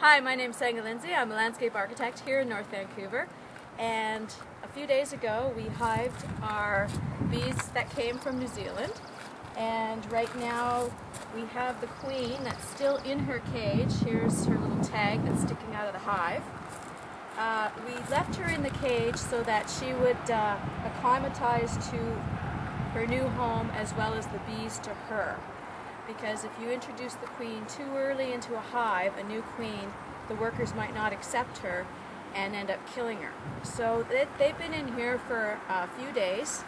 Hi, my name's Sanga Lindsay. I'm a landscape architect here in North Vancouver, and a few days ago we hived our bees that came from New Zealand, and right now we have the queen that's still in her cage. Here's her little tag that's sticking out of the hive. We left her in the cage so that she would acclimatize to her new home as well as the bees to her. Because if you introduce the queen too early into a hive, a new queen, the workers might not accept her and end up killing her. So they've been in here for a few days.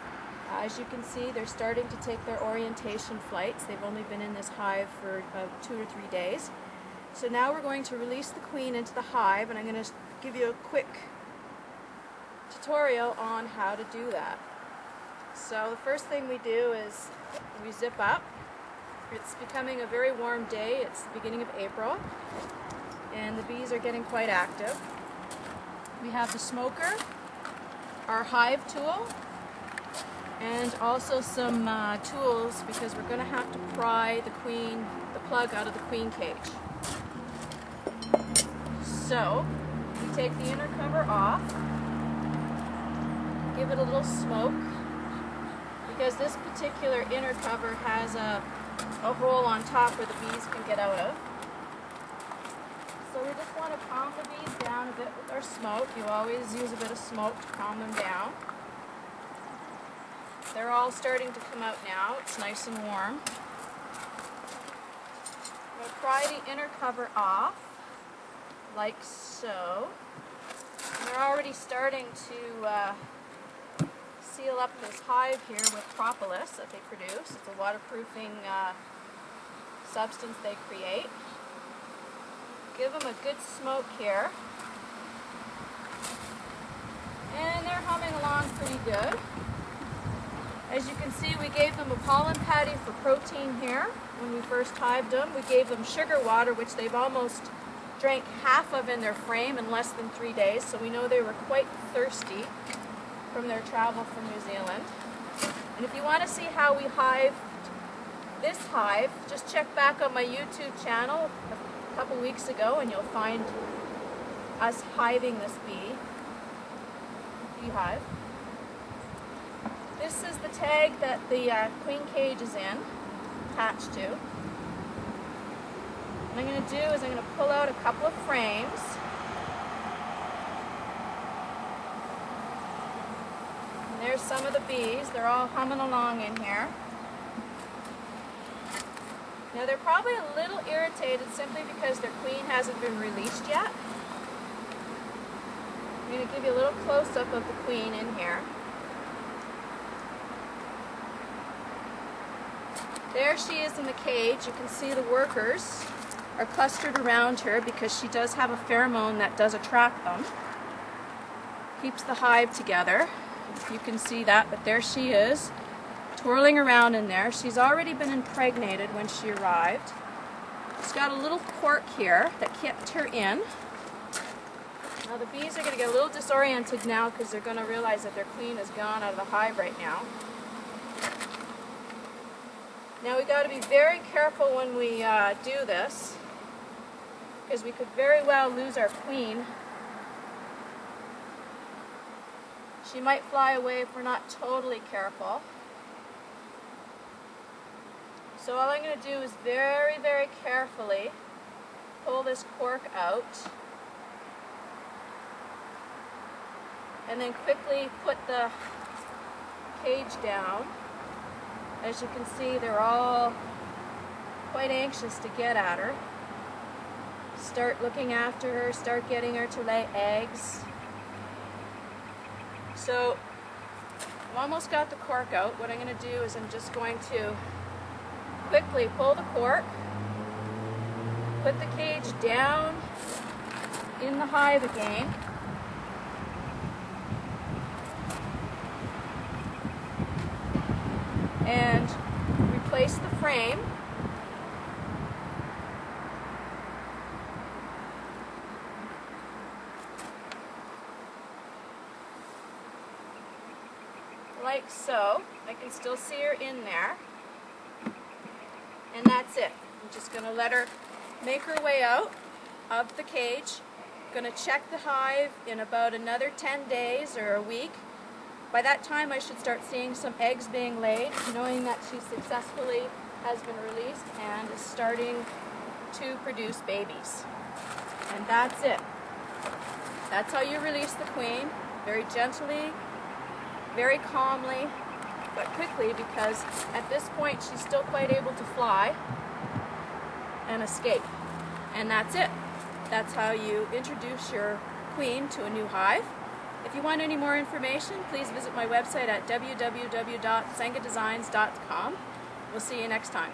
As you can see, they're starting to take their orientation flights. They've only been in this hive for 2 or 3 days. So now we're going to release the queen into the hive, and I'm going to give you a quick tutorial on how to do that. So the first thing we do is we zip up. It's becoming a very warm day. It's the beginning of April, and the bees are getting quite active. We have the smoker, our hive tool, and also some tools because we're going to have to pry the plug out of the queen cage. So we take the inner cover off, give it a little smoke, because this particular inner cover has a hole on top where the bees can get out of. So we just want to calm the bees down a bit with our smoke. You always use a bit of smoke to calm them down. They're all starting to come out now. It's nice and warm. I'm going to pry the inner cover off, like so. And they're already starting to seal up this hive here with propolis that they produce. It's a waterproofing substance they create. Give them a good smoke here. And they're humming along pretty good. As you can see, we gave them a pollen patty for protein here when we first hived them. We gave them sugar water, which they've almost drank half of in their frame in less than 3 days, so we know they were quite thirsty from their travel from New Zealand. And if you want to see how we hived this hive, just check back on my YouTube channel a couple weeks ago and you'll find us hiving this beehive. This is the tag that the queen cage is attached to. What I'm going to do is I'm going to pull out a couple of frames. There's some of the bees. They're all humming along in here. Now they're probably a little irritated simply because their queen hasn't been released yet. I'm going to give you a little close-up of the queen in here. There she is in the cage. You can see the workers are clustered around her because she does have a pheromone that does attract them. Keeps the hive together. You can see that, but there she is, twirling around in there. She's already been impregnated when she arrived. She's got a little cork here that kept her in. Now the bees are going to get a little disoriented now because they're going to realize that their queen is gone out of the hive right now. Now we've got to be very careful when we do this, because we could very well lose our queen. She might fly away if we're not totally careful. So all I'm going to do is very, very carefully pull this cork out and then quickly put the cage down. As you can see, they're all quite anxious to get at her. Start looking after her, start getting her to lay eggs. So I've almost got the cork out. What I'm going to do is I'm just going to quickly pull the cork, put the cage down in the hive again, and replace the frame. Like so. I can still see her in there. And that's it. I'm just going to let her make her way out. of the cage. Going to check the hive in about another 10 days or a week. By that time I should start seeing some eggs being laid, knowing that she successfully has been released and is starting to produce babies. And that's it. That's how you release the queen, very gently, very calmly, but quickly, because at this point she's still quite able to fly and escape. And that's it. That's how you introduce your queen to a new hive. If you want any more information, please visit my website at www.sengadesigns.com. We'll see you next time.